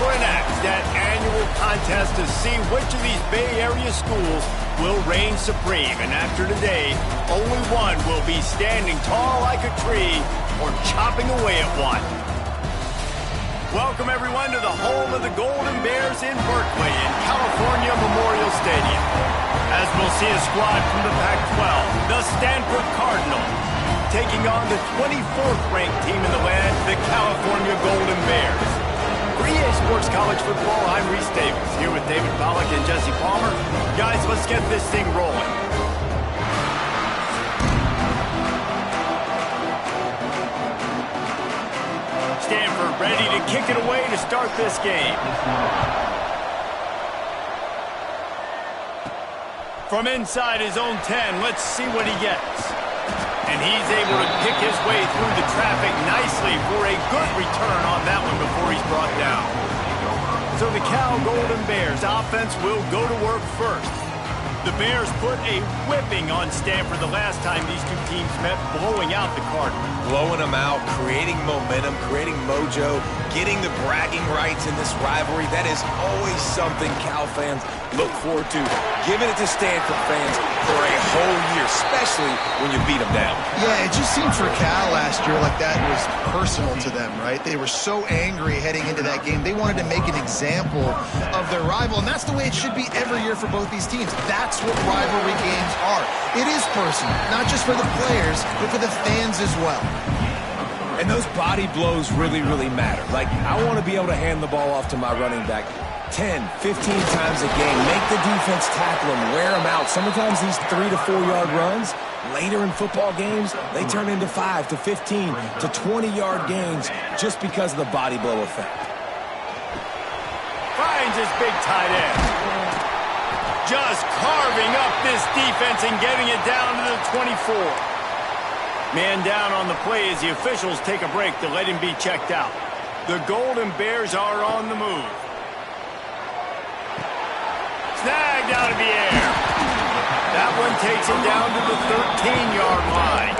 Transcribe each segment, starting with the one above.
for an axe, that annual contest to see which of these Bay Area schools will reign supreme. And after today, only one will be standing tall like a tree or chopping away at one. Welcome, everyone, to the home of the Golden Bears in Berkeley in California Memorial Stadium. As we'll see a squad from the Pac-12, the Stanford Cardinals, taking on the 24th ranked team in the land, the California Golden Bears. For EA Sports College Football, I'm Reese Davis, here with David Pollack and Jesse Palmer. Guys, let's get this thing rolling. Stanford ready to kick it away to start this game. From inside his own 10, let's see what he gets. And he's able to pick his way through the traffic nicely for a good return on that one before he's brought down. So the Cal Golden Bears offense will go to work first. The Bears put a whipping on Stanford the last time these two teams met, blowing out the Cardinals. Blowing them out, creating momentum, creating mojo, getting the bragging rights in this rivalry. That is always something Cal fans look forward to. Giving it to Stanford fans for a whole year, especially when you beat them down. Yeah, it just seemed for Cal last year like that was personal to them, right? They were so angry heading into that game. They wanted to make an example of their rival, and that's the way it should be every year for both these teams. That's what rivalry games are. It is personal, not just for the players, but for the fans as well. And those body blows really, really matter. Like, I want to be able to hand the ball off to my running back 10, 15 times a game. Make the defense tackle them, wear them out. Sometimes these 3 to 4 yard runs, later in football games, they turn into 5 to 15 to 20 yard gains just because of the body blow effect. Finds his big tight end. Just carving up this defense and getting it down to the 24. Man down on the play as the officials take a break to let him be checked out. The Golden Bears are on the move. Snagged out of the air. That one takes him down to the 13-yard line.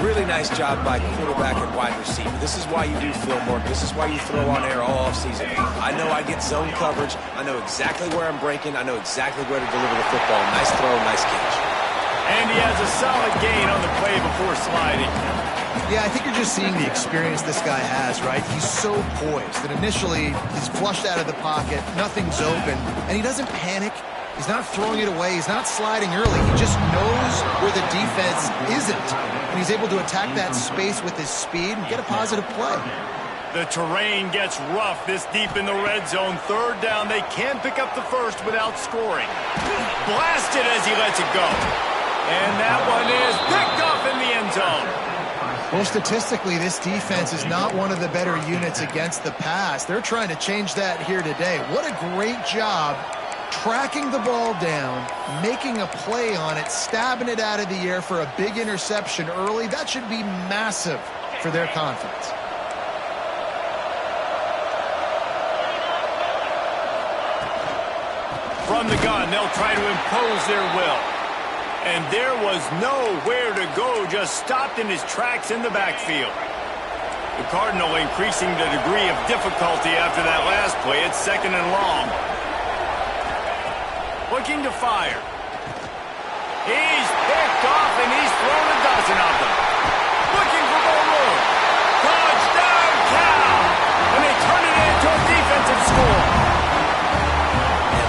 Really nice job by quarterback and wide receiver. This is why you do film work. This is why you throw on air all offseason. I know I get zone coverage. I know exactly where I'm breaking. I know exactly where to deliver the football. Nice throw, nice catch. And he has a solid gain on the play before sliding. Yeah, I think you're just seeing the experience this guy has, right? He's so poised that initially he's flushed out of the pocket, nothing's open, and he doesn't panic. He's not throwing it away. He's not sliding early. He just knows where the defense isn't, and he's able to attack that space with his speed and get a positive play. The terrain gets rough this deep in the red zone. Third down, they can't pick up the first without scoring. Blasted as he lets it go. And that one is picked up in the end zone. Well, statistically, this defense is not one of the better units against the pass. They're trying to change that here today. What a great job tracking the ball down, making a play on it, stabbing it out of the air for a big interception early. That should be massive for their confidence. From the gun, they'll try to impose their will. And there was nowhere to go, just stopped in his tracks in the backfield. The Cardinal increasing the degree of difficulty after that last play. It's second and long. Looking to fire. He's picked off and he's thrown a dozen of them. Looking for more room. Touchdown, Cal! And they turn it into a defensive score.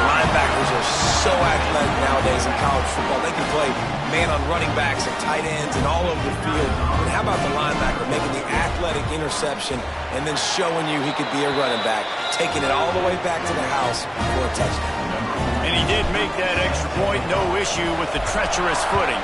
Linebackers are so athletic nowadays in college football. They can play man on running backs and tight ends and all over the field. But how about the linebacker making the athletic interception and then showing you he could be a running back, taking it all the way back to the house for a touchdown. And he did make that extra point, no issue with the treacherous footing.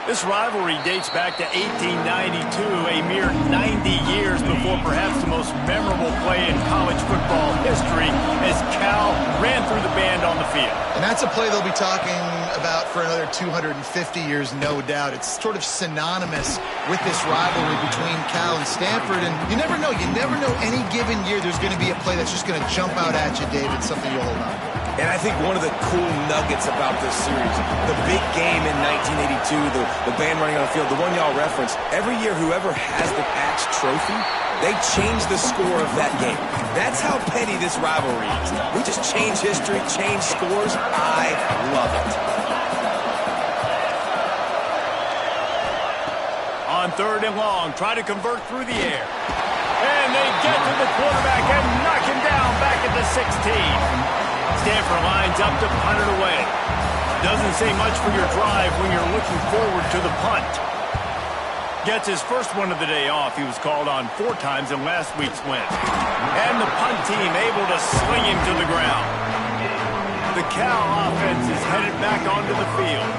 This rivalry dates back to 1892, a mere 90 years before perhaps the most memorable play in college football history, as Cal ran through through the band on the field. And that's a play they'll be talking about for another 250 years, no doubt. It's sort of synonymous with this rivalry between Cal and Stanford. And you never know. You never know any given year there's going to be a play that's just going to jump out at you, David, something you'll hold on to. And I think one of the cool nuggets about this series, the big game in 1982, the band running on the field, the one y'all referenced, every year whoever has the Axe trophy, they change the score of that game. That's how petty this rivalry is. We just change history, change scores. I love it. On 3rd and long, try to convert through the air. And they get to the quarterback and knock him down back at the 16. Stanford lines up to punt it away. Doesn't say much for your drive when you're looking forward to the punt. Gets his first one of the day off. He was called on 4 times in last week's win. And the punt team able to sling him to the ground. The Cal offense is headed back onto the field.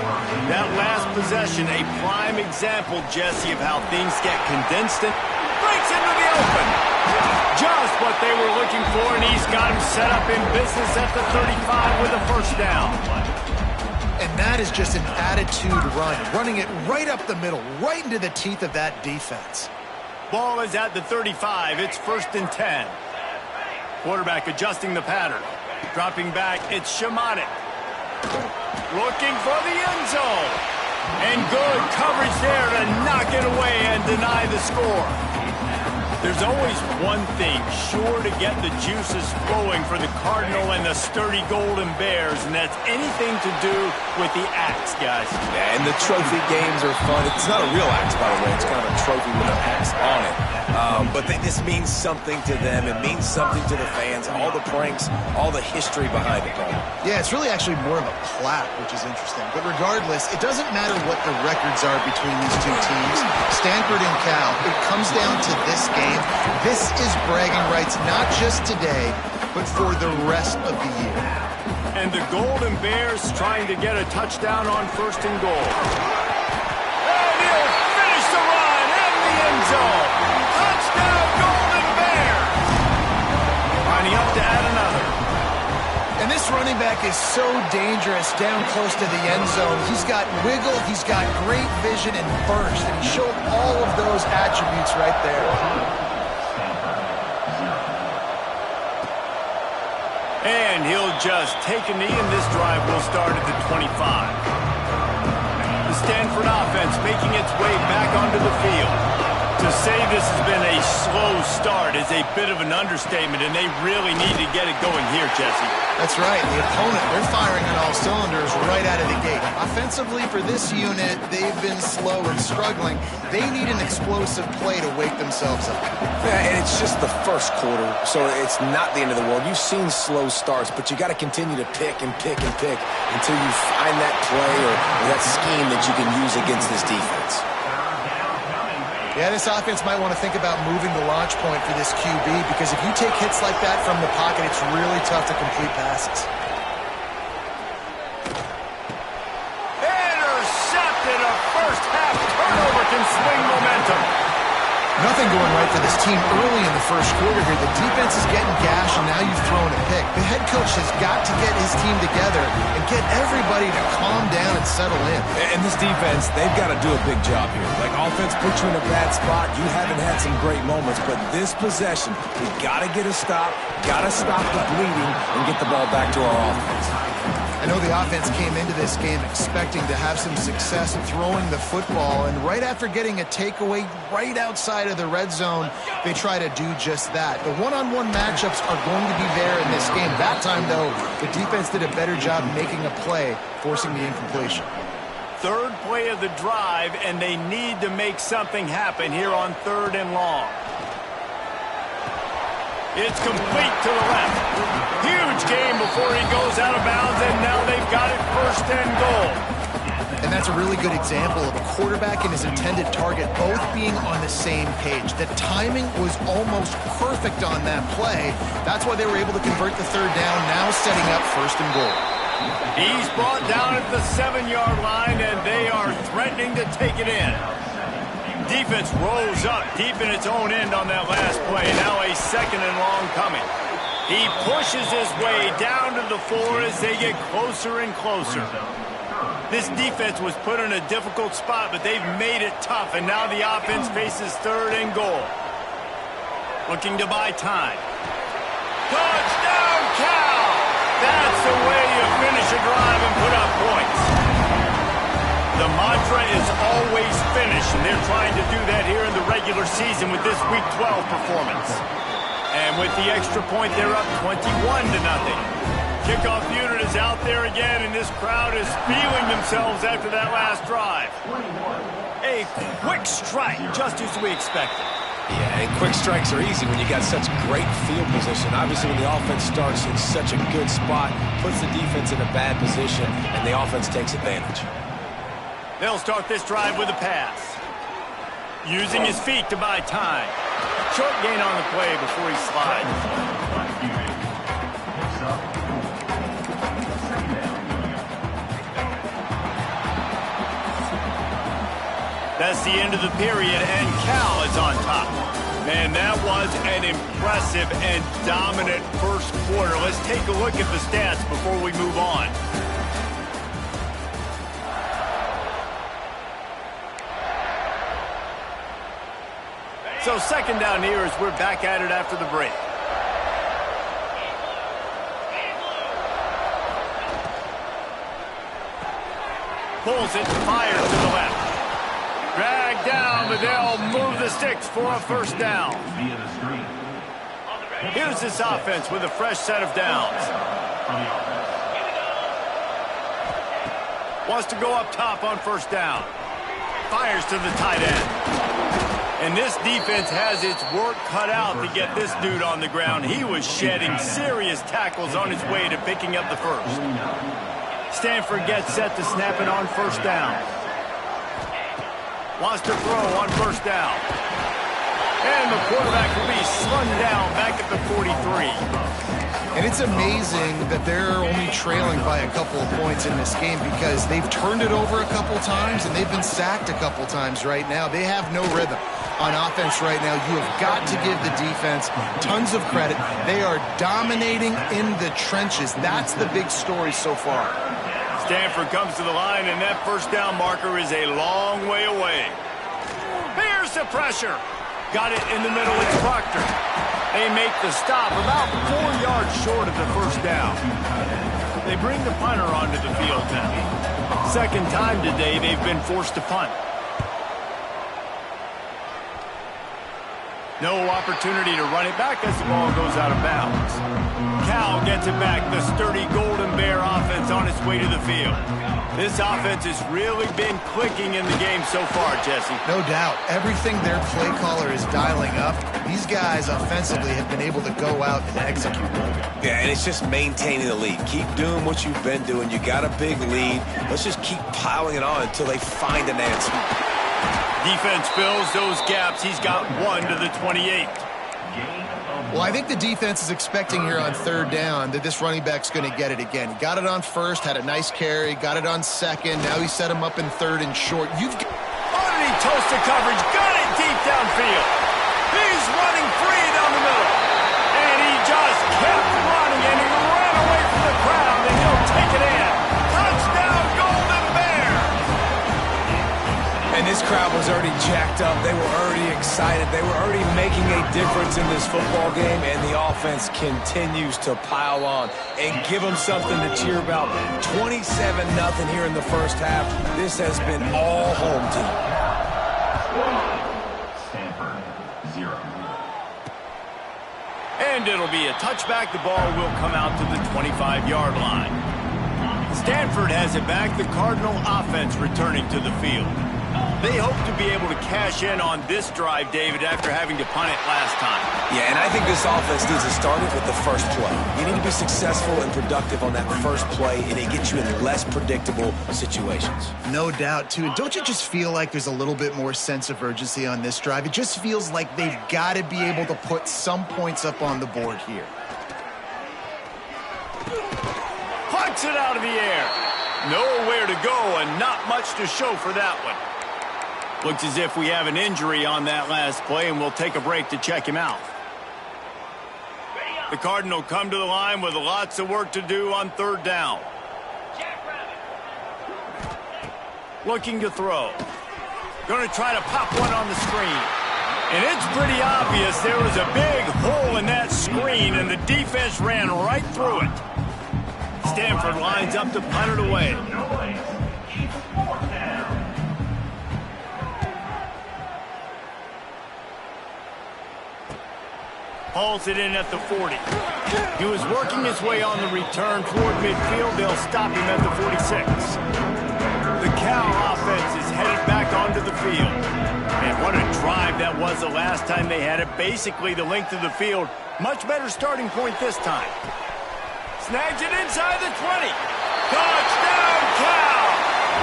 That last possession, a prime example, Jesse, of how things get condensed and breaks into the open. Just what they were looking for, and he's got him set up in business at the 35 with a first down. And that is just an attitude run, running it right up the middle, right into the teeth of that defense. Ball is at the 35. It's 1st and 10. Quarterback adjusting the pattern. Dropping back, it's Shimonik. Looking for the end zone. And good coverage there to knock it away and deny the score. There's always one thing sure to get the juices flowing for the Cardinal and the sturdy Golden Bears, and that's anything to do with the axe, guys. Yeah, and the trophy games are fun. It's not a real axe, by the way. It's kind of a trophy with an axe on it. But this means something to them. It means something to the fans. All the pranks, all the history behind it. Yeah, it's really actually more of a plaque, which is interesting. But regardless, it doesn't matter what the records are between these two teams. Stanford and Cal, it comes down to this game. This is bragging rights, not just today, but for the rest of the year. And the Golden Bears trying to get a touchdown on 1st and goal. And he'll finish the run in the end zone. Touchdown, Golden Bears! Lining up to add another. And this running back is so dangerous down close to the end zone. He's got wiggle, he's got great vision and burst, and he showed all of those attributes right there. And he'll just take a knee, and this drive will start at the 25. The Stanford offense making its way back onto the field. To say this has been a slow start is a bit of an understatement, and they really need to get it going here, Jesse. That's right. The opponent, they're firing on all cylinders right out of the gate. Offensively, for this unit, they've been slow and struggling. They need an explosive play to wake themselves up. Yeah, and it's just the first quarter, so it's not the end of the world. You've seen slow starts, but you got to continue to pick and pick and pick until you find that play or that scheme that you can use against this defense. Yeah, this offense might want to think about moving the launch point for this QB, because if you take hits like that from the pocket, it's really tough to complete passes. Intercepted. A first-half turnover can swing momentum. Nothing going right for this team early in the first quarter here. The defense is getting gashed, and now you've thrown a pick. The head coach has got to get his team together and get everybody to calm down and settle in. And this defense, they've got to do a big job here. Like, offense puts you in a bad spot. You haven't had some great moments, but this possession, we got to get a stop, got to stop the bleeding, and get the ball back to our offense. I know the offense came into this game expecting to have some success throwing the football, and right after getting a takeaway right outside of the red zone, they try to do just that. The one-on-one matchups are going to be there in this game. That time, though, the defense did a better job making a play, forcing the incompletion. 3rd play of the drive, and they need to make something happen here on 3rd and long. It's complete to the left. Huge game before he goes out of bounds, and now they've got it 1st and goal. And that's a really good example of a quarterback and his intended target both being on the same page. The timing was almost perfect on that play. That's why they were able to convert the 3rd down, now setting up 1st and goal. He's brought down at the 7-yard line, and they are threatening to take it in. Defense rolls up deep in its own end on that last play. Now a 2nd and long coming. He pushes his way down to the floor as they get closer and closer. This defense was put in a difficult spot, but they've made it tough, and now the offense faces third and goal. Looking to buy time. Touchdown, Cal! That's the way you finish a drive and put up points. The mantra is always finish, and they're trying to do that here in the regular season with this Week 12 performance. And with the extra point, they're up 21-0. Kickoff unit is out there again, and this crowd is feeling themselves after that last drive. A quick strike, just as we expected. Yeah, and quick strikes are easy when you got such great field position. Obviously, when the offense starts in such a good spot, puts the defense in a bad position, and the offense takes advantage. They'll start this drive with a pass. Using his feet to buy time. Short gain on the play before he slides. That's the end of the period, and Cal is on top. Man, that was an impressive and dominant first quarter. Let's take a look at the stats before we move on. So second down here as we're back at it after the break. Pulls it, fires to the left. Dragged down, but they'll move the sticks for a first down. Here's this offense with a fresh set of downs. Wants to go up top on first down. Fires to the tight end. And this defense has its work cut out to get this dude on the ground. He was shedding serious tackles on his way to picking up the first. Stanford gets set to snap it on first down. Wants to throw on first down. And the quarterback will be slung down back at the 43. And it's amazing that they're only trailing by a couple of points in this game because they've turned it over a couple times and they've been sacked a couple times right now. They have no rhythm on offense right now. You have got to give the defense tons of credit. They are dominating in the trenches. That's the big story so far. Stanford comes to the line, and that first down marker is a long way away. Here's the pressure. Got it in the middle. It's Proctor. They make the stop about 4 yards short of the first down. They bring the punter onto the field now. Second time today they've been forced to punt. No opportunity to run it back as the ball goes out of bounds. Cal gets it back. The sturdy Golden Bear offense on its way to the field. This offense has really been clicking in the game so far, Jesse. No doubt. Everything their play caller is dialing up, these guys offensively have been able to go out and execute. Yeah, and it's just maintaining the lead. Keep doing what you've been doing. You got a big lead. Let's just keep piling it on until they find an answer. Defense fills those gaps. He's got one to the 28. Well, I think the defense is expecting here on third down that this running back's going to get it again. He got it on first, had a nice carry, got it on second. Now he set him up in third and short. Already toasted coverage, got it deep downfield. He's running free down the middle. And he just kept running, and he ran away from the crowd, and he'll take it in. Touchdown, Golden Bear! And this crowd was already jacked up. They were already excited. They were already making a difference in this football game, and the offense continues to pile on and give them something to cheer about. 27-0 here in the first half. This has been all home team. Stanford, 0. And it'll be a touchback. The ball will come out to the 25-yard line. Stanford has it back. The Cardinal offense returning to the field. They hope to be able to cash in on this drive, David, after having to punt it last time. Yeah, and I think this offense needs to start it with the first play. You need to be successful and productive on that first play, and it gets you in less predictable situations. No doubt, too. And don't you just feel like there's a little bit more sense of urgency on this drive? It just feels like they've got to be able to put some points up on the board here. Punts it out of the air. Nowhere to go and not much to show for that one. Looks as if we have an injury on that last play, and we'll take a break to check him out. The Cardinal come to the line with lots of work to do on third down. Looking to throw. Going to try to pop one on the screen. And it's pretty obvious there was a big hole in that screen, and the defense ran right through it. Stanford lines up to punt it away. Hauls it in at the 40. He was working his way on the return toward midfield. They'll stop him at the 46. The Cal offense is headed back onto the field. And what a drive that was the last time they had it. Basically the length of the field. Much better starting point this time. Snags it inside the 20. Touchdown, Cal!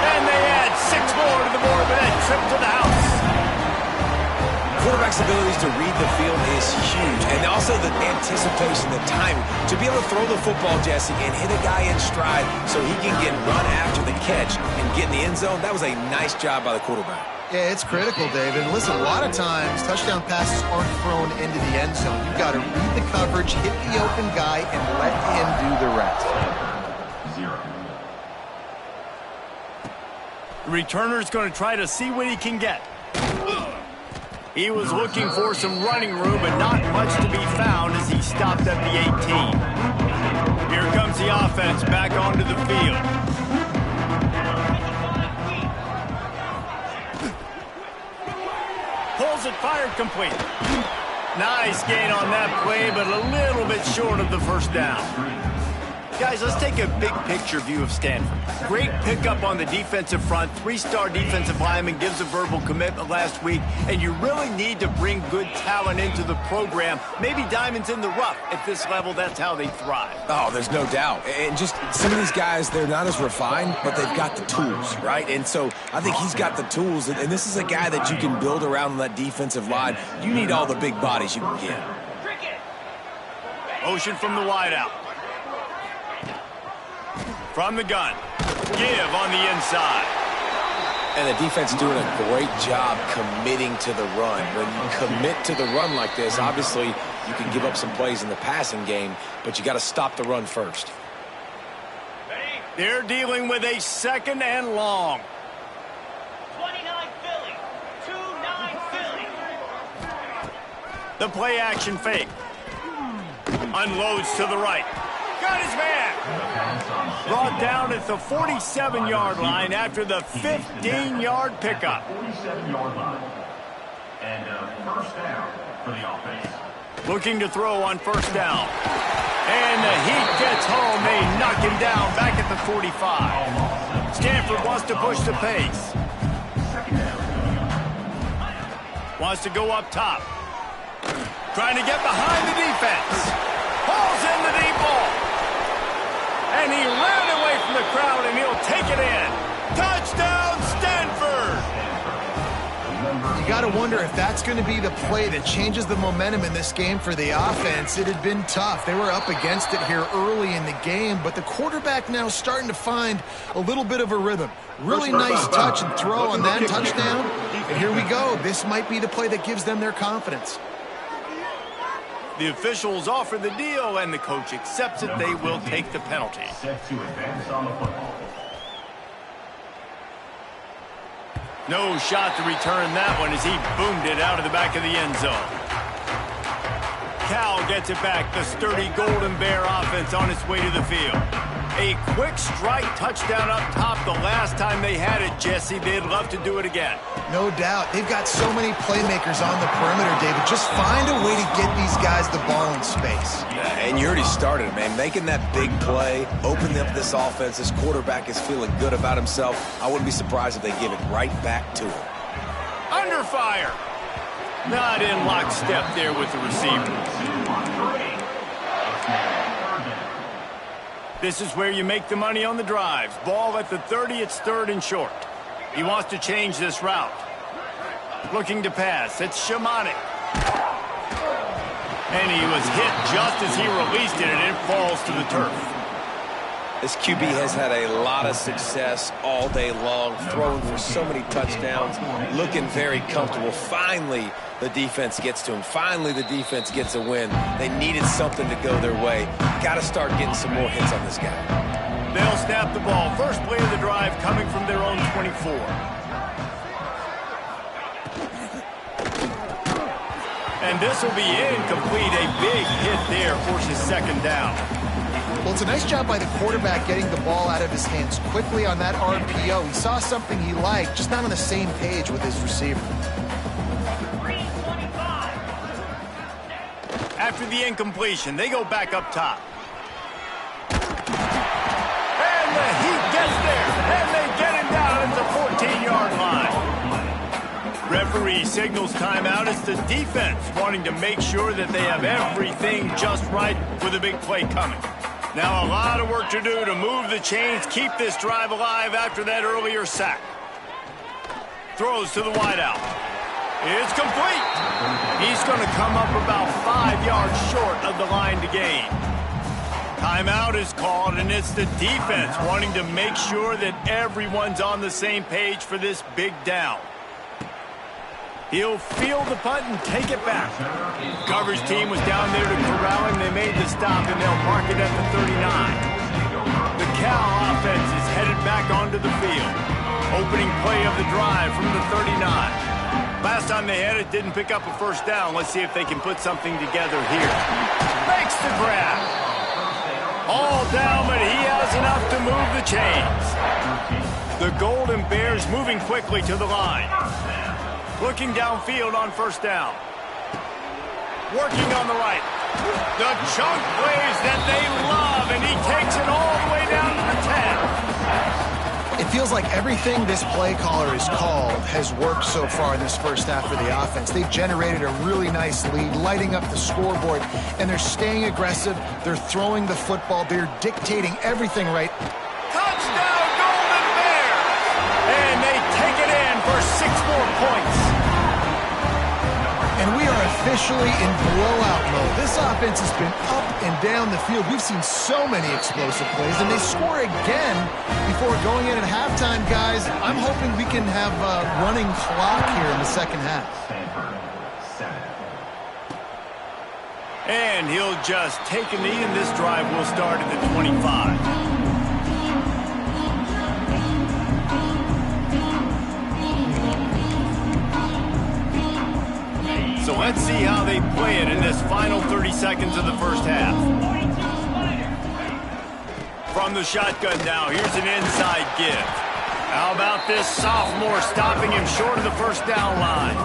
And they add 6 more to the board with that trip to the house. Quarterback's abilities to read the field is huge, and also the anticipation, the timing. To be able to throw the football, Jesse, and hit a guy in stride so he can get run after the catch and get in the end zone, that was a nice job by the quarterback. Yeah, it's critical, David. Listen, a lot of times touchdown passes aren't thrown into the end zone. You've got to read the coverage, hit the open guy, and let him do the rest. 0. The returner's going to try to see what he can get. He was looking for some running room, but not much to be found as he stopped at the 18. Here comes the offense back onto the field. Pulls it, fired complete. Nice gain on that play, but a little bit short of the first down. Guys, let's take a big picture view of Stanford. Great pickup on the defensive front. 3-star defensive lineman gives a verbal commitment last week, and you really need to bring good talent into the program. Maybe diamonds in the rough. At this level, that's how they thrive. Oh, there's no doubt. And just some of these guys, they're not as refined, but they've got the tools, right? And so I think he's got the tools, and this is a guy that you can build around on that defensive line. You need all the big bodies you can get. Motion from the wideout. From the gun. Give on the inside. And the defense doing a great job committing to the run. When you commit to the run like this, obviously you can give up some plays in the passing game, but you got to stop the run first. They're dealing with a 2nd and long. 29 Philly. 2-9 Philly. The play action fake. Unloads to the right. Got his man. Brought down at the 47-yard line after the 15-yard pickup. 47-yard line. And first down for the offense. Looking to throw on first down. And the heat gets home. They knock him down back at the 45. Stanford wants to push the pace. Wants to go up top. Trying to get behind the defense. Hauls in the deep ball. And he ran away from the crowd, and he'll take it in. Touchdown, Stanford! You got to wonder if that's going to be the play that changes the momentum in this game for the offense. It had been tough. They were up against it here early in the game, but the quarterback now starting to find a little bit of a rhythm. Really nice touch and throw on that touchdown. And here we go. This might be the play that gives them their confidence. The officials offer the deal, and the coach accepts it. They will take the penalty. Set to advance on the football. No shot to return that one as he boomed it out of the back of the end zone. Cal gets it back. The sturdy Golden Bear offense on its way to the field. A quick strike touchdown up top the last time they had it, Jesse. They'd love to do it again. No doubt. They've got so many playmakers on the perimeter, David. Just find a way to get these guys the ball in space. And you already started, man. Making that big play, opening up this offense. This quarterback is feeling good about himself. I wouldn't be surprised if they give it right back to him. Under fire. Not in lockstep there with the receiver. This is where you make the money on the drives. Ball at the 30, it's 3rd and short. He wants to change this route. Looking to pass, it's Shamanic. And he was hit just as he released it, and it falls to the turf. This QB has had a lot of success all day long, throwing for so many touchdowns, looking very comfortable. Finally, the defense gets to him. Finally, the defense gets a win. They needed something to go their way. Got to start getting some more hits on this guy. They'll snap the ball. First play of the drive coming from their own 24. And this will be incomplete. A big hit there forces second down. Well, it's a nice job by the quarterback getting the ball out of his hands quickly on that RPO. He saw something he liked, just not on the same page with his receiver. After the incompletion, they go back up top. And the Heat gets there, and they get him down at the 14-yard line. Referee signals timeout. It's the defense wanting to make sure that they have everything just right with a big play coming. Now a lot of work to do to move the chains, keep this drive alive after that earlier sack. Throws to the wideout. It's complete. He's going to come up about 5 yards short of the line to gain. Timeout is called, and it's the defense wanting to make sure that everyone's on the same page for this big down. He'll field the punt and take it back. Coverage team was down there to corral him. They made the stop, and they'll mark it at the 39. The Cal offense is headed back onto the field. Opening play of the drive from the 39. Last time they had it, didn't pick up a first down. Let's see if they can put something together here. Makes the grab. All down, but he has enough to move the chains. The Golden Bears moving quickly to the line. Looking downfield on first down. Working on the right. The chunk plays that they love, and he takes it all the way down to the 10. It feels like everything this play caller has called has worked so far in this first half for the offense. They've generated a really nice lead, lighting up the scoreboard, and they're staying aggressive. They're throwing the football. They're dictating everything right. Touchdown, Golden Bears! And they take it in for 6 more points. And we are officially in blowout mode. This offense has been up and down the field. We've seen so many explosive plays, and they score again before going in at halftime, guys. I'm hoping we can have a running clock here in the second half. And he'll just take a knee, and this drive will start at the 25. So let's see how they play it in this final 30 seconds of the first half. From the shotgun now, here's an inside give. How about this sophomore stopping him short of the first down line?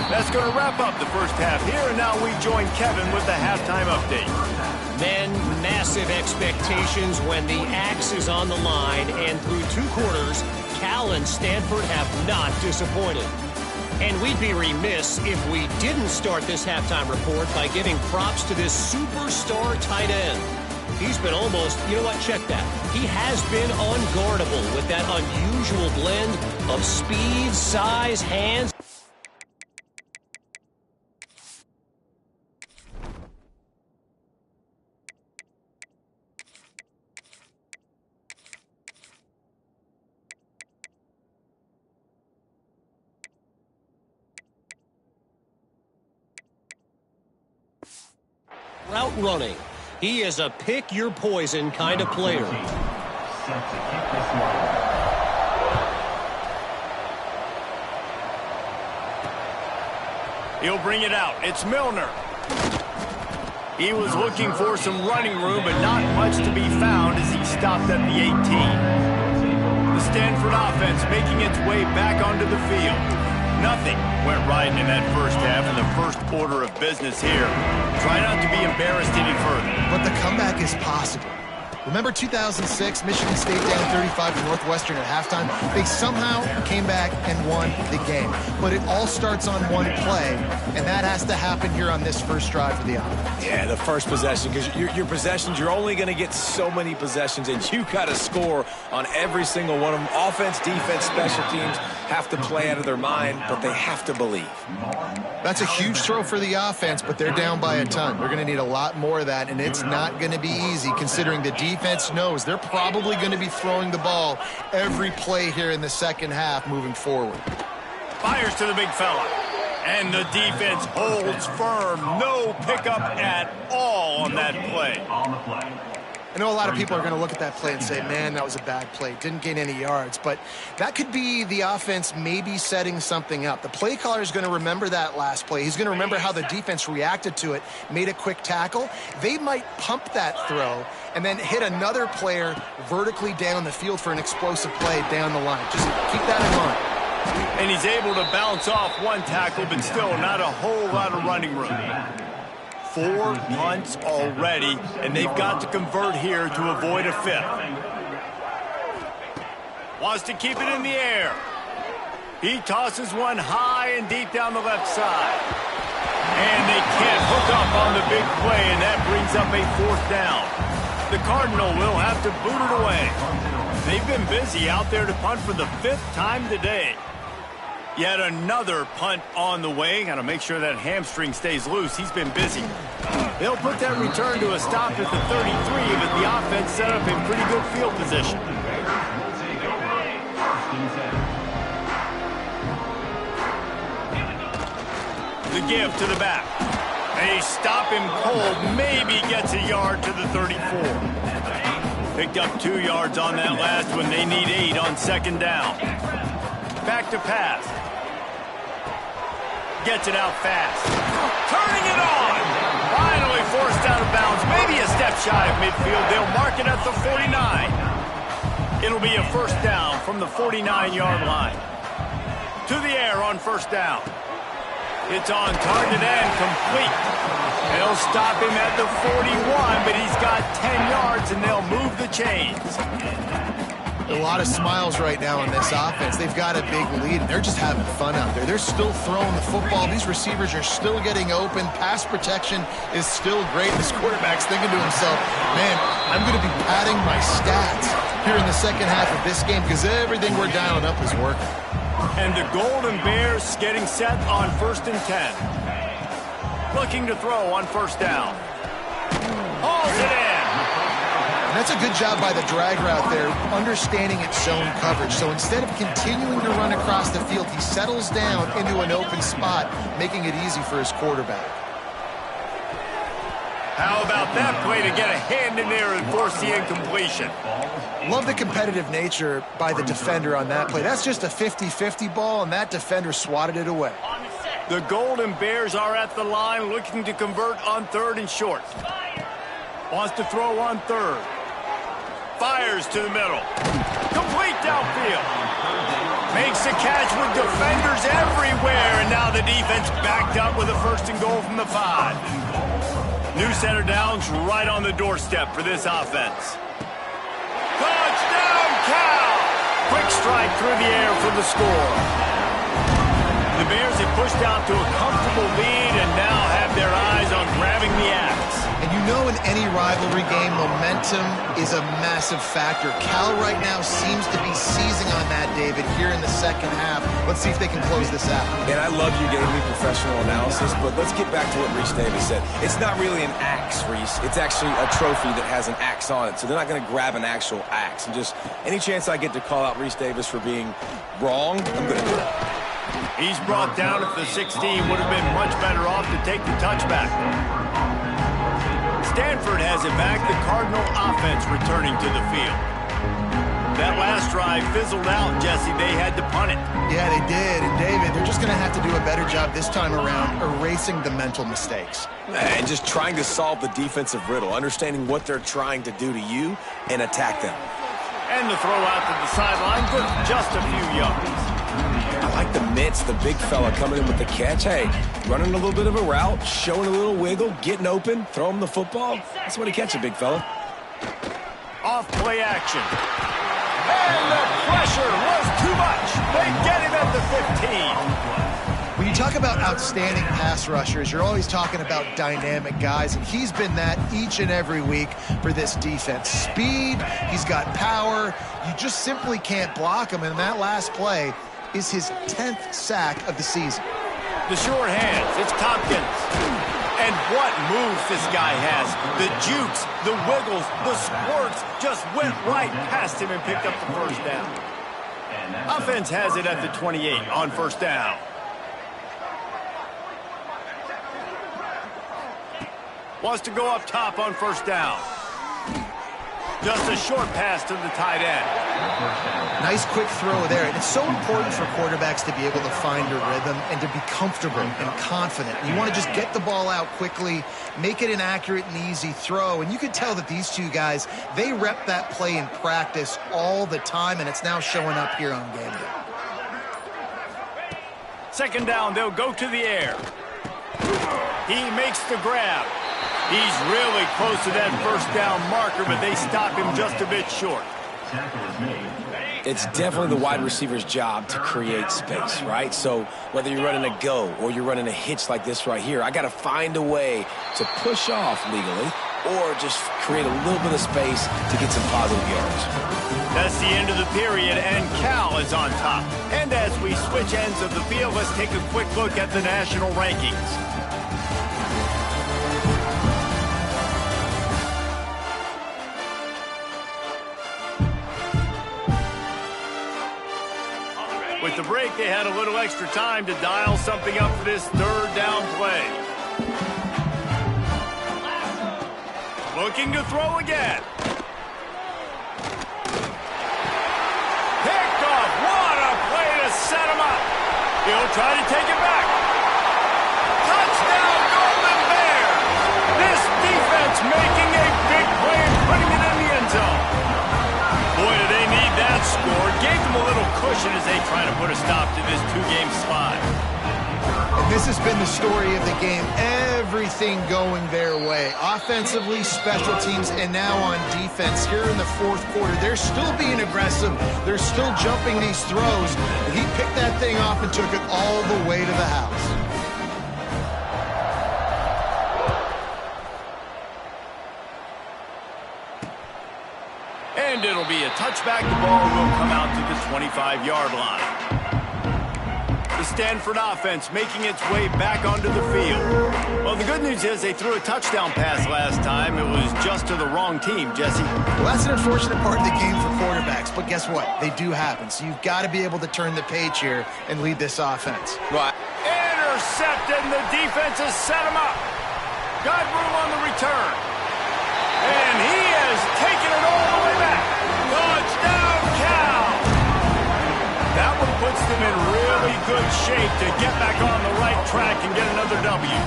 That's going to wrap up the first half here, and now we join Kevin with the halftime update. Men, massive expectations when the axe is on the line, and through 2 quarters, Cal and Stanford have not disappointed. And we'd be remiss if we didn't start this halftime report by giving props to this superstar tight end. He's been almost, you know what, check that. He has been unguardable with that unusual blend of speed, size, hands. Route running. He is a pick-your-poison kind of player. He'll bring it out. It's Milner. He was looking for some running room, but not much to be found as he stopped at the 18. The Stanford offense making its way back onto the field. Nothing went right in that first half, and the first order of business here. Try not to be embarrassed any further. But the comeback is possible. Remember 2006, Michigan State down 35 to Northwestern at halftime? They somehow came back and won the game. But it all starts on one play, and that has to happen here on this first drive for the offense. Yeah, the first possession, because your possessions, you're only going to get so many possessions, and you got to score on every single one of them. Offense, defense, special teams have to play out of their mind, but they have to believe. That's a huge throw for the offense, but they're down by a ton. They're going to need a lot more of that, and it's not going to be easy considering the defense defense knows they're probably going to be throwing the ball every play here in the second half moving forward. Fires to the big fella. And the defense holds firm. No pickup at all on that play. I know a lot of people are going to look at that play and say, man, that was a bad play. Didn't gain any yards. But that could be the offense maybe setting something up. The play caller is going to remember that last play. He's going to remember how the defense reacted to it, made a quick tackle. They might pump that throw and then hit another player vertically down the field for an explosive play down the line. Just keep that in mind. And he's able to bounce off one tackle, but still not a whole lot of running room. 4 punts already, and they've got to convert here to avoid a 5th. Wants to keep it in the air. He tosses one high and deep down the left side. And they can't hook up on the big play, and that brings up a 4th down. The Cardinal will have to boot it away. They've been busy out there to punt for the 5th time today. Yet another punt on the way. Got to make sure that hamstring stays loose. He's been busy. They'll put that return to a stop at the 33, but the offense set up in pretty good field position. The give to the back. They stop him cold. Maybe gets a yard to the 34. Picked up 2 yards on that last one. They need 8 on 2nd down. Back to pass. Gets it out fast. Turning it on. Finally forced out of bounds. Maybe a step shy of midfield. They'll mark it at the 49. It'll be a 1st down from the 49-yard line. To the air on 1st down. It's on target and complete. They'll stop him at the 41, but he's got 10 yards, and they'll move the chains. A lot of smiles right now on this offense. They've got a big lead, and they're just having fun out there. They're still throwing the football. These receivers are still getting open. Pass protection is still great. This quarterback's thinking to himself, man, I'm going to be padding my stats here in the second half of this game because everything we're dialing up is working. And the Golden Bears getting set on 1st and 10. Looking to throw on 1st down. Hauls it in. That's a good job by the drag route there, understanding its zone coverage. So instead of continuing to run across the field, he settles down into an open spot, making it easy for his quarterback. How about that play to get a hand in there and force the incompletion? Love the competitive nature by the defender on that play. That's just a 50-50 ball, and that defender swatted it away. The Golden Bears are at the line looking to convert on 3rd and short. Wants to throw on 3rd. Fires to the middle. Complete downfield. Makes the catch with defenders everywhere, and now the defense backed up with a 1st and goal from the 5. New center downs right on the doorstep for this offense. Touchdown, Cal! Quick strike through the air for the score. The Bears have pushed out to a comfortable lead and now have their eyes on grabbing the axe. And you know, in any rivalry game, momentum is a massive factor. Cal right now seems to be seizing on that, David, here in the second half. Let's see if they can close this out. And I love you giving me professional analysis, but let's get back to what Reese Davis said. It's not really an axe, Reese. It's actually a trophy that has an axe on it, so they're not going to grab an actual axe. And just any chance I get to call out Reese Davis for being wrong, I'm going to do it. He's brought down at the 16. Would have been much better off to take the touchback. Stanford has it back. The Cardinal offense returning to the field. That last drive fizzled out, Jesse. They had to punt it. Yeah, they did. And, David, they're just going to have to do a better job this time around erasing the mental mistakes. And just trying to solve the defensive riddle, understanding what they're trying to do to you and attack them. And the throw out to the sideline for just a few yards. I like the mitts, the big fella coming in with the catch. Hey, running a little bit of a route, showing a little wiggle, getting open, throw him the football. That's what he catches, big fella. Off play action. And the pressure was too much. They get him at the 15. When you talk about outstanding pass rushers, you're always talking about dynamic guys, and he's been that each and every week for this defense. Speed, he's got power. You just simply can't block him, and that last play is his 10th sack of the season. The short hands, it's Tompkins. And what moves this guy has. The jukes, the wiggles, the squirts just went right past him and picked up the first down. Offense has it at the 28 on first down. Wants to go up top on first down. Just a short pass to the tight end. Nice quick throw there. And it's so important for quarterbacks to be able to find a rhythm and to be comfortable and confident. You want to just get the ball out quickly, make it an accurate and easy throw. And you can tell that these two guys, they rep that play in practice all the time, and it's now showing up here on game day. Second down, they'll go to the air. He makes the grab. He's really close to that first down marker, but they stop him just a bit short. It's definitely the wide receiver's job to create space, right? So whether you're running a go or you're running a hitch like this right here, I got to find a way to push off legally or just create a little bit of space to get some positive yards. That's the end of the period, and Cal is on top. And as we switch ends of the field, let's take a quick look at the national rankings. With the break, they had a little extra time to dial something up for this third down play. Looking to throw again. Picked off. What a play to set him up. He'll try to take it back. Touchdown, Golden Bears. This defense making a big play and putting it in the end zone. Boy, do they need that score. Gave them a little cushion as they try to put a stop to this two-game slide. And this has been the story of the game. Everything going their way. Offensively, special teams, and now on defense here in the fourth quarter. They're still being aggressive. They're still jumping these throws. And he picked that thing off and took it all the way to the house. And it'll be a touchback. The ball will come out to the 25-yard line. The Stanford offense making its way back onto the field. Well, the good news is they threw a touchdown pass last time. It was just to the wrong team, Jesse. Well, that's an unfortunate part of the game for quarterbacks, but guess what? They do happen. So you've got to be able to turn the page here and lead this offense. Right. Intercepted, and the defense has set him up. Got room on the return. And he has taken it all the way back. Touchdown, Cal! That one puts them in really good shape to get back on the right track and get another W.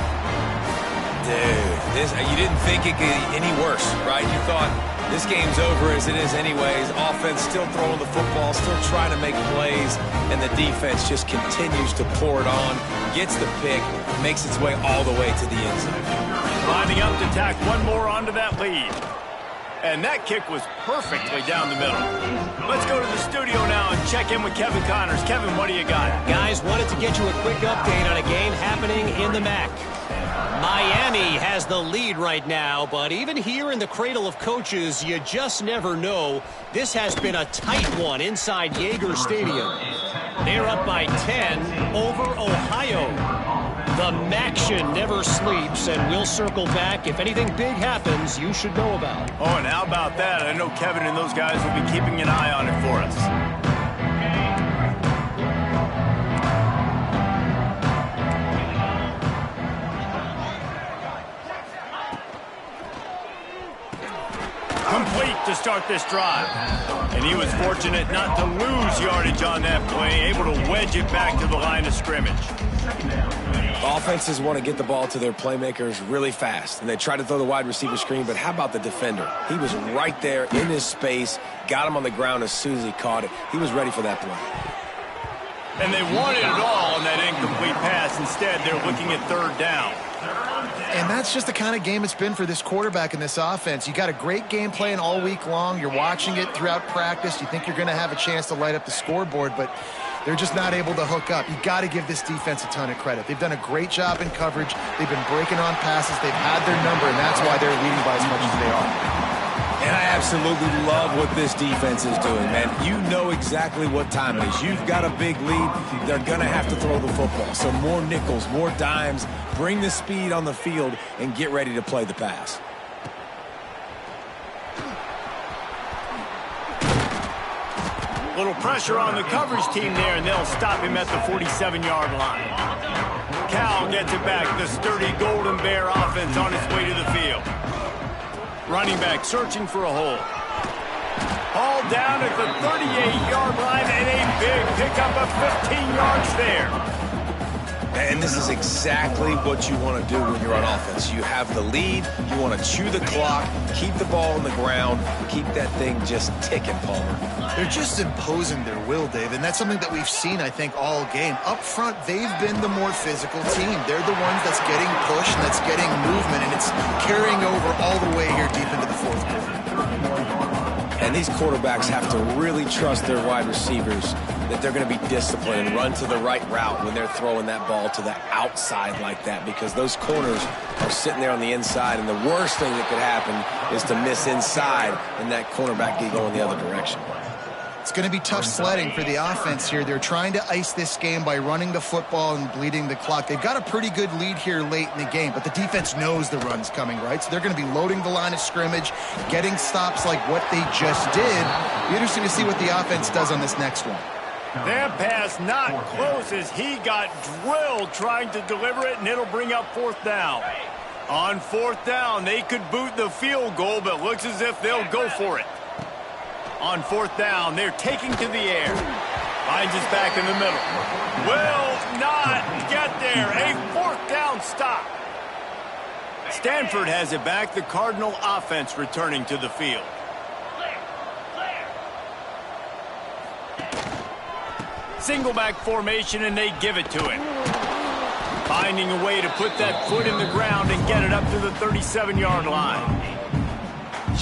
Dude, you didn't think it could get any worse, right? You thought this game's over as it is anyways. Offense still throwing the football, still trying to make plays, and the defense just continues to pour it on, gets the pick, makes its way all the way to the end zone. Lining up to tack one more onto that lead. And that kick was perfectly down the middle. Let's go to the studio now and check in with Kevin Connors. Kevin, what do you got? Guys, wanted to get you a quick update on a game happening in the MAC. Miami has the lead right now, but even here in the cradle of coaches, you just never know. This has been a tight one inside Yager Stadium. They're up by 10 over Ohio. The Maction never sleeps, and we'll circle back. If anything big happens, you should know about. Oh, and how about that? I know Kevin and those guys will be keeping an eye on it for us. Complete to start this drive. And he was fortunate not to lose yardage on that play, able to wedge it back to the line of scrimmage. Offenses want to get the ball to their playmakers really fast, and they try to throw the wide receiver screen, but how about the defender? He was right there in his space, got him on the ground as soon as he caught it. He was ready for that play. And they wanted it all on that incomplete pass. Instead, they're looking at third down. And that's just the kind of game it's been for this quarterback in this offense. You got a great game plan all week long. You're watching it throughout practice. You think you're going to have a chance to light up the scoreboard, but they're just not able to hook up. You got to give this defense a ton of credit. They've done a great job in coverage. They've been breaking on passes. They've had their number, and that's why they're leading by as much as they are. And I absolutely love what this defense is doing, man. You know exactly what time it is. You've got a big lead. They're going to have to throw the football. So more nickels, more dimes, bring the speed on the field and get ready to play the pass. Little pressure on the coverage team there, and they'll stop him at the 47-yard line. Cal gets it back. The sturdy Golden Bear offense on its way to the field. Running back searching for a hole. All down at the 38-yard line, and a big pickup of 15 yards there. And this is exactly what you want to do when you're on offense. You have the lead, you want to chew the clock, keep the ball on the ground, keep that thing just ticking, Palmer. They're just imposing their will, Dave, and that's something that we've seen, I think, all game. Up front, they've been the more physical team. They're the ones that's getting pushed and that's getting movement, and it's carrying over all the way here deep into the fourth quarter. And these quarterbacks have to really trust their wide receivers that they're going to be disciplined and run to the right route when they're throwing that ball to the outside like that, because those corners are sitting there on the inside, and the worst thing that could happen is to miss inside and that cornerback get going the other direction. It's going to be tough sledding for the offense here. They're trying to ice this game by running the football and bleeding the clock. They've got a pretty good lead here late in the game, but the defense knows the run's coming, right? So they're going to be loading the line of scrimmage, getting stops like what they just did. Be interesting to see what the offense does on this next one. That pass not close as he got drilled trying to deliver it, and it'll bring up fourth down. On fourth down, they could boot the field goal, but looks as if they'll go for it. On fourth down, they're taking to the air. Finds us back in the middle. Will not get there. A fourth down stop. Stanford has it back. The Cardinal offense returning to the field. Single back formation, and they give it to him. Finding a way to put that foot in the ground and get it up to the 37-yard line.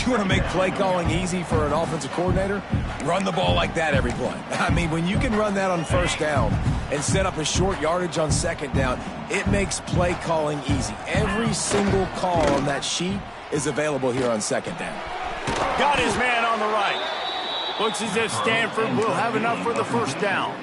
You want to make play calling easy for an offensive coordinator? Run the ball like that every play. I mean, when you can run that on first down and set up a short yardage on second down, it makes play calling easy. Every single call on that sheet is available here on second down. Got his man on the right. Looks as if Stanford will have enough for the first down.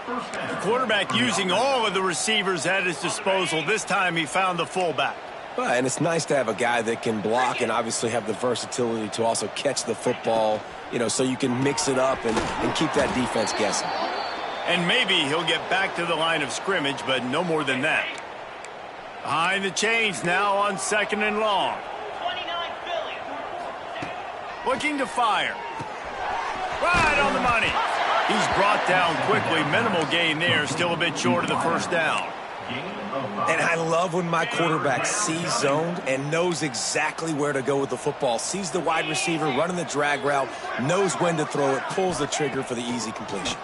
The quarterback using all of the receivers at his disposal. This time he found the fullback. Well, and it's nice to have a guy that can block and obviously have the versatility to also catch the football, you know, so you can mix it up and keep that defense guessing. And maybe he'll get back to the line of scrimmage, but no more than that. Behind the chains now on second and long. 29 Philly. Looking to fire. Right on the money. He's brought down quickly. Minimal gain there. Still a bit short of the first down. And I love when my quarterback sees zoned and knows exactly where to go with the football. Sees the wide receiver running the drag route, knows when to throw it, pulls the trigger for the easy completion.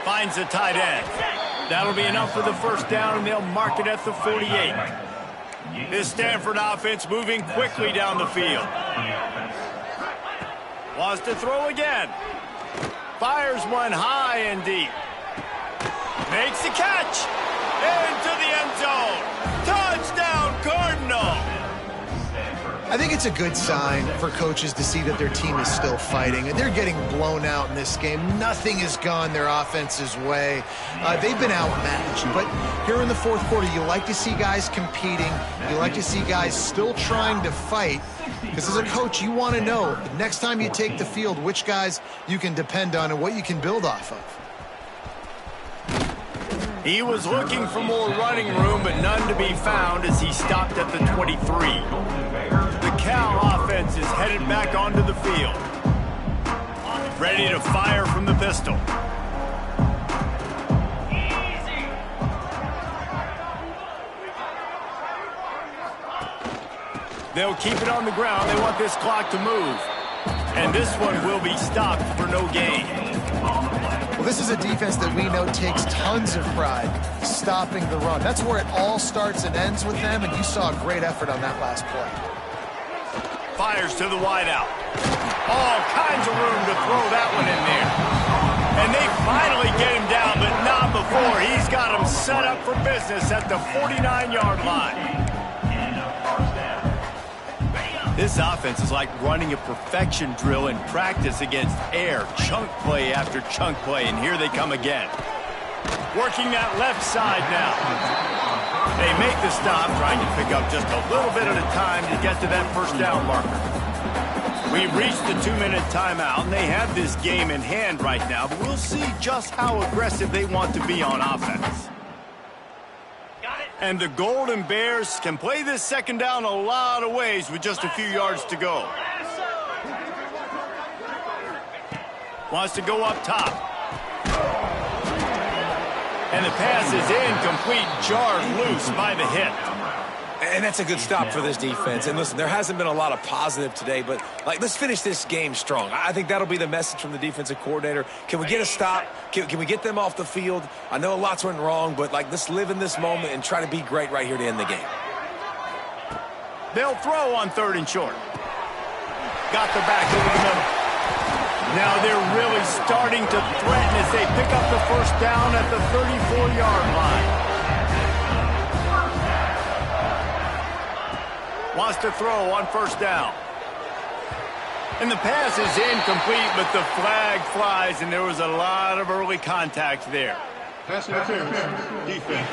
Finds the tight end. That'll be enough for the first down, and they'll mark it at the 48. This Stanford offense moving quickly down the field. Wants to throw again. Fires one high and deep. Makes the catch. Into the end zone. Touchdown, Cardinal. I think it's a good sign for coaches to see that their team is still fighting. And they're getting blown out in this game. Nothing has gone their offense's way. They've been outmatched. But here in the fourth quarter, you like to see guys competing. You like to see guys still trying to fight. Because as a coach, you want to know the next time you take the field, which guys you can depend on and what you can build off of. He was looking for more running room, but none to be found as he stopped at the 23. The Cal offense is headed back onto the field. Ready to fire from the pistol. They'll keep it on the ground. They want this clock to move. And this one will be stopped for no gain. Well, this is a defense that we know takes tons of pride stopping the run. That's where it all starts and ends with them, and you saw a great effort on that last play. Fires to the wideout. All kinds of room to throw that one in there. And they finally get him down, but not before. He's got him set up for business at the 49-yard line. This offense is like running a perfection drill in practice against air. Chunk play after chunk play, and here they come again. Working that left side now. They make the stop, trying to pick up just a little bit at a time to get to that first down marker. We've reached the 2-minute timeout, and they have this game in hand right now, but we'll see just how aggressive they want to be on offense. And the Golden Bears can play this second down a lot of ways with just a few yards to go. Wants to go up top. And the pass is incomplete, jarred loose by the hit. And that's a good stop for this defense. And listen, there hasn't been a lot of positive today, but let's finish this game strong. I think that'll be the message from the defensive coordinator. Can we get a stop? Can we get them off the field? I know lots went wrong, but let's live in this moment and try to be great right here to end the game. They'll throw on 3rd and short. Got the back over the middle. Now they're really starting to threaten as they pick up the first down at the 34-yard line. Wants to throw on 1st down. And the pass is incomplete, but the flag flies, and there was a lot of early contact there. Pass interference. Defense.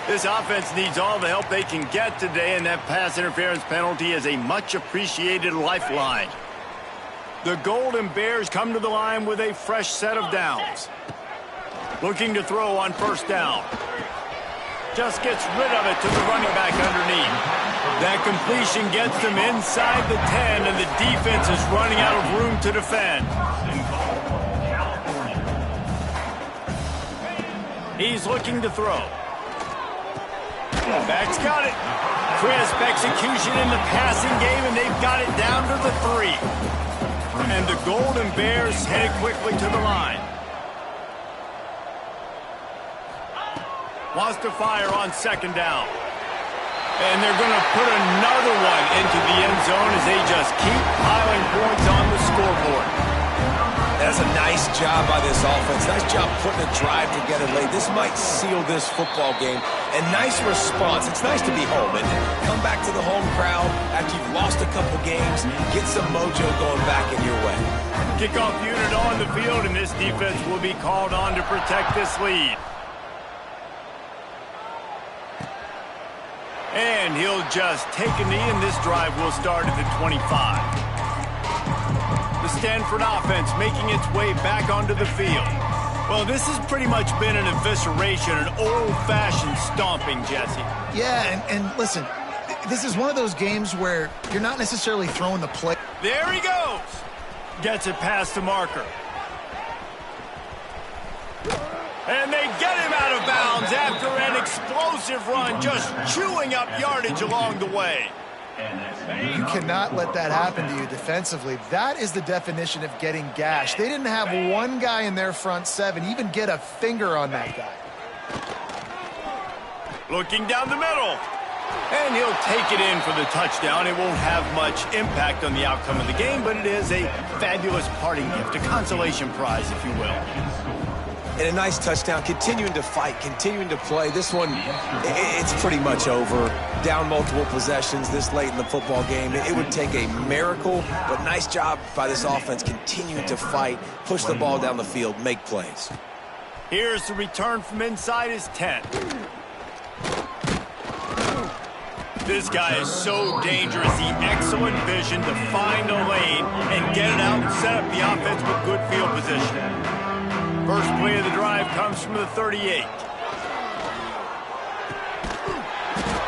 This offense needs all the help they can get today, and that pass interference penalty is a much-appreciated lifeline. The Golden Bears come to the line with a fresh set of downs. Looking to throw on 1st down. Just gets rid of it to the running back underneath. That completion gets them inside the 10, and the defense is running out of room to defend. He's looking to throw. Back's got it. Crisp execution in the passing game, and they've got it down to the 3. And the Golden Bears headed quickly to the line. Wants to fire on 2nd down. And they're going to put another one into the end zone as they just keep piling points on the scoreboard. That's a nice job by this offense. Nice job putting a drive together late. This might seal this football game. And nice response. It's nice to be home and come back to the home crowd after you've lost a couple games. Get some mojo going back in your way. Kickoff unit on the field, and this defense will be called on to protect this lead. And he'll just take a knee, and this drive will start at the 25. The Stanford offense making its way back onto the field. Well, this has pretty much been an evisceration, an old-fashioned stomping, Jesse. Yeah, and listen, this is one of those games where you're not necessarily throwing the play. There he goes. Gets it past the marker. And they get him out of bounds after an explosive run, just chewing up yardage along the way. You cannot let that happen to you defensively. That is the definition of getting gashed. They didn't have one guy in their front 7 even get a finger on that guy. Looking down the middle. And he'll take it in for the touchdown. It won't have much impact on the outcome of the game, but it is a fabulous parting gift, a consolation prize, if you will. And a nice touchdown, continuing to fight, continuing to play. This one, it's pretty much over. Down multiple possessions this late in the football game. It would take a miracle, but nice job by this offense continuing to fight, push the ball down the field, make plays. Here's the return from inside his 10. This guy is so dangerous. The excellent vision to find a lane and get it out and set up the offense with good field position. First play of the drive comes from the 38.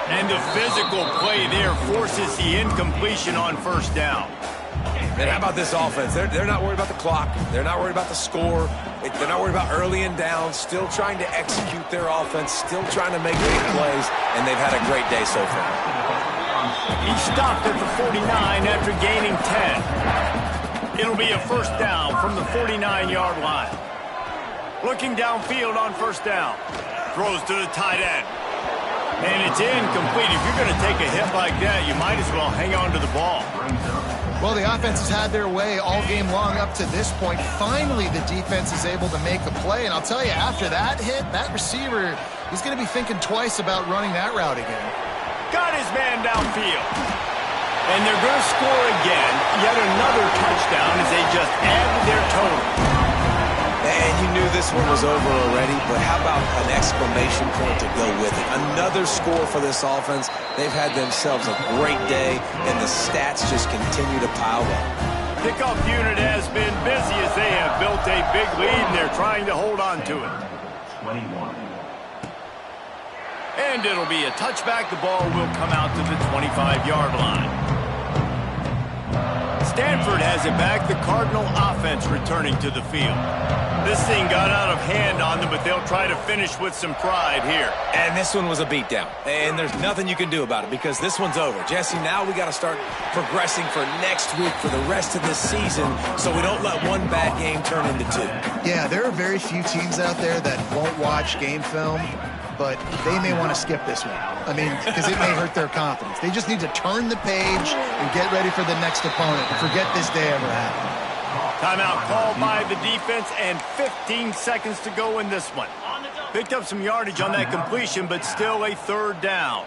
And the physical play there forces the incompletion on 1st down. And how about this offense? They're not worried about the clock. They're not worried about the score. They're not worried about early and down. Still trying to execute their offense. Still trying to make big plays. And they've had a great day so far. He stopped at the 49 after gaining 10. It'll be a 1st down from the 49-yard line. Looking downfield on 1st down. Throws to the tight end. And it's incomplete. If you're going to take a hit like that, you might as well hang on to the ball. Well, the offense has had their way all game long up to this point. Finally, the defense is able to make a play. And I'll tell you, after that hit, that receiver, he's going to be thinking twice about running that route again. Got his man downfield. And they're going to score again. Yet another touchdown as they just add to their total. And you knew this one was over already, but how about an exclamation point to go with it? Another score for this offense. They've had themselves a great day, and the stats just continue to pile up. Kickoff unit has been busy as they have built a big lead, and they're trying to hold on to it. 21. And it'll be a touchback. The ball will come out to the 25-yard line. Stanford has it back. The Cardinal offense returning to the field. This thing got out of hand on them, but they'll try to finish with some pride here. And this one was a beatdown. And there's nothing you can do about it because this one's over. Jesse, now we got to start progressing for next week for the rest of this season so we don't let one bad game turn into two. Yeah, there are very few teams out there that won't watch game film, but they may want to skip this one. I mean, because it may hurt their confidence. They just need to turn the page and get ready for the next opponent. Forget this day ever happened. Timeout called by the defense, and 15 seconds to go in this one. Picked up some yardage on that completion, but still a third down.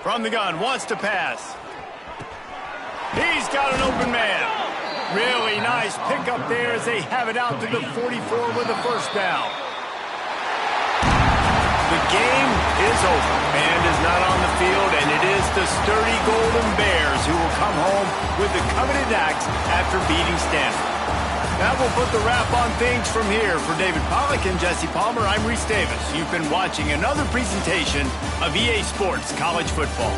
From the gun, wants to pass. He's got an open man. Really nice pickup there as they have it out to the 44 with a first down. The game is over. Band is not on the field, and it is the sturdy Golden Bears who will come home with the coveted axe after beating Stanford. That will put the wrap on things from here. For David Pollack and Jesse Palmer, I'm Reese Davis. You've been watching another presentation of EA Sports College Football.